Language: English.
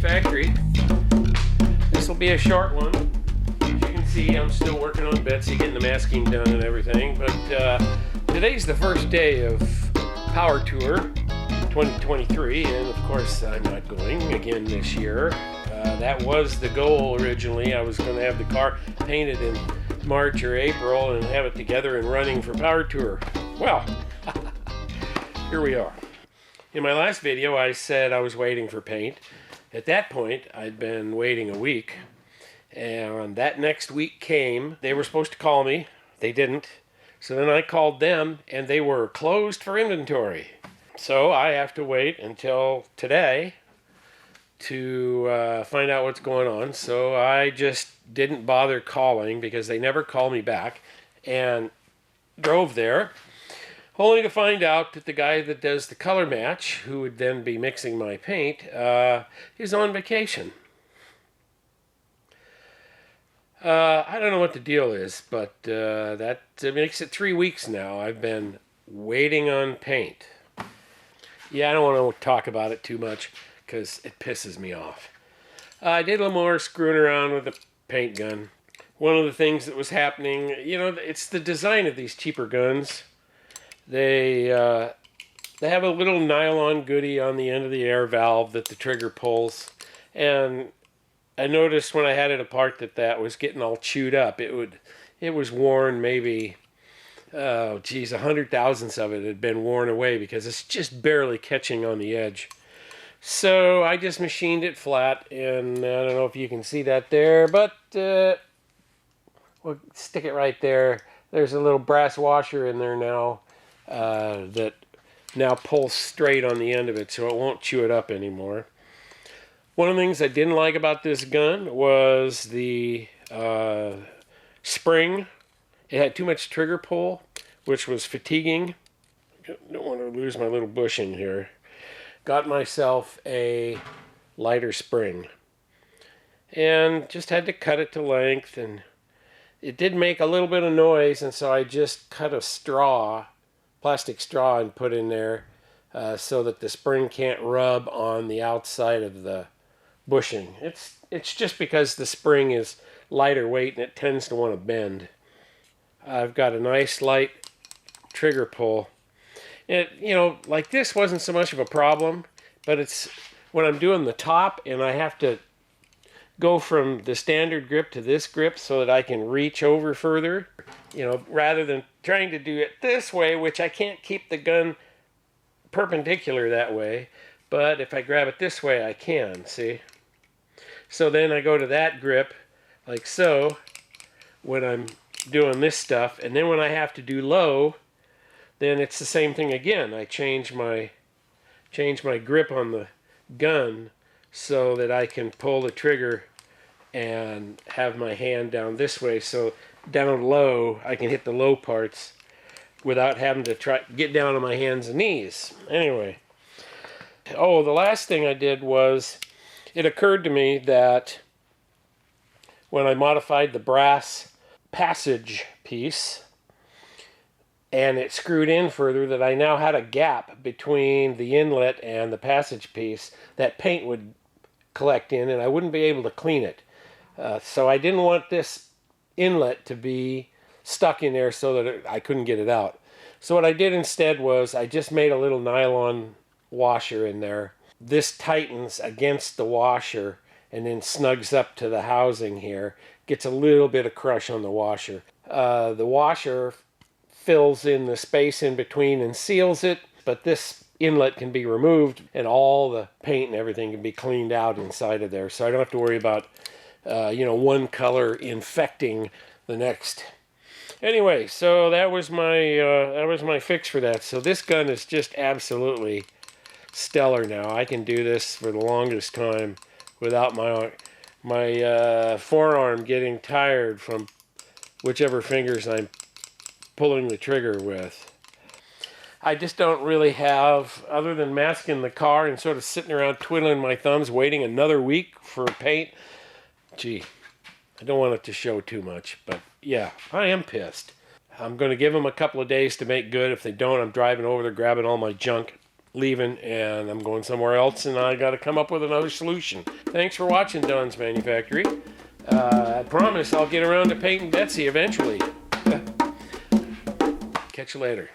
factory. This will be a short one. As you can see, I'm still working on Betsy, getting the masking done and everything. But today's the first day of Power Tour 2023, and of course I'm not going again this year. That was the goal originally. I was going to have the car painted in March or April and have it together and running for Power Tour. Well, here we are. In my last video, I said I was waiting for paint. At that point, I'd been waiting a week, and that next week came. They were supposed to call me. They didn't. So then I called them, and they were closed for inventory. So I have to wait until today to find out what's going on. So I just didn't bother calling because they never called me back, and drove there, only to find out that the guy that does the color match, who would then be mixing my paint, is on vacation. I don't know what the deal is, but that makes it 3 weeks now. I've been waiting on paint. Yeah, I don't want to talk about it too much because it pisses me off. I did a little more screwing around with the paint gun. One of the things that was happening, you know, it's the design of these cheaper guns. They have a little nylon goodie on the end of the air valve that the trigger pulls, and I noticed when I had it apart that was getting all chewed up. It was worn maybe, oh geez, 100,000ths of it had been worn away because it's just barely catching on the edge. So I just machined it flat, and I don't know if you can see that there, but we'll stick it right there. There's a little brass washer in there now that now pulls straight on the end of it, so it won't chew it up anymore. One of the things I didn't like about this gun was the spring. It had too much trigger pull, which was fatiguing. Don't want to lose my little bushing here. Got myself a lighter spring and just had to cut it to length, and it did make a little bit of noise, and so I just cut a straw, plastic straw, and put in there so that the spring can't rub on the outside of the bushing. It's just because the spring is lighter weight and it tends to want to bend. I've got a nice light trigger pull. It, you know, like this wasn't so much of a problem, but it's when I'm doing the top and I have to go from the standard grip to this grip so that I can reach over further, you know, rather than trying to do it this way, which I can't keep the gun perpendicular that way, but if I grab it this way I can, see? So then I go to that grip like so when I'm doing this stuff, and then when I have to do low, then it's the same thing again. I change my grip on the gun so that I can pull the trigger and have my hand down this way, so down low I can hit the low parts without having to try get down on my hands and knees. Anyway, oh, the last thing I did was, it occurred to me that when I modified the brass passage piece and it screwed in further, that I now had a gap between the inlet and the passage piece that paint would collect in, and I wouldn't be able to clean it. So I didn't want this inlet to be stuck in there so that I couldn't get it out. So what I did instead was I just made a little nylon washer in there. This tightens against the washer and then snugs up to the housing here. Gets a little bit of crush on the washer. The washer fills in the space in between and seals it, but this inlet can be removed and all the paint and everything can be cleaned out inside of there, so I don't have to worry about you know, one color infecting the next. Anyway, so that was my fix for that. So this gun is just absolutely stellar now. I can do this for the longest time without my forearm getting tired from whichever fingers I'm pulling the trigger with. I just don't really have, other than masking the car and sort of sitting around twiddling my thumbs waiting another week for paint. Gee, I don't want it to show too much, but yeah, I am pissed. I'm going to give them a couple of days to make good. If they don't, I'm driving over there grabbing all my junk. leaving and I'm going somewhere else, and I got to come up with another solution. Thanks for watching Don's Manufactory. I promise I'll get around to painting Betsy eventually. Catch you later.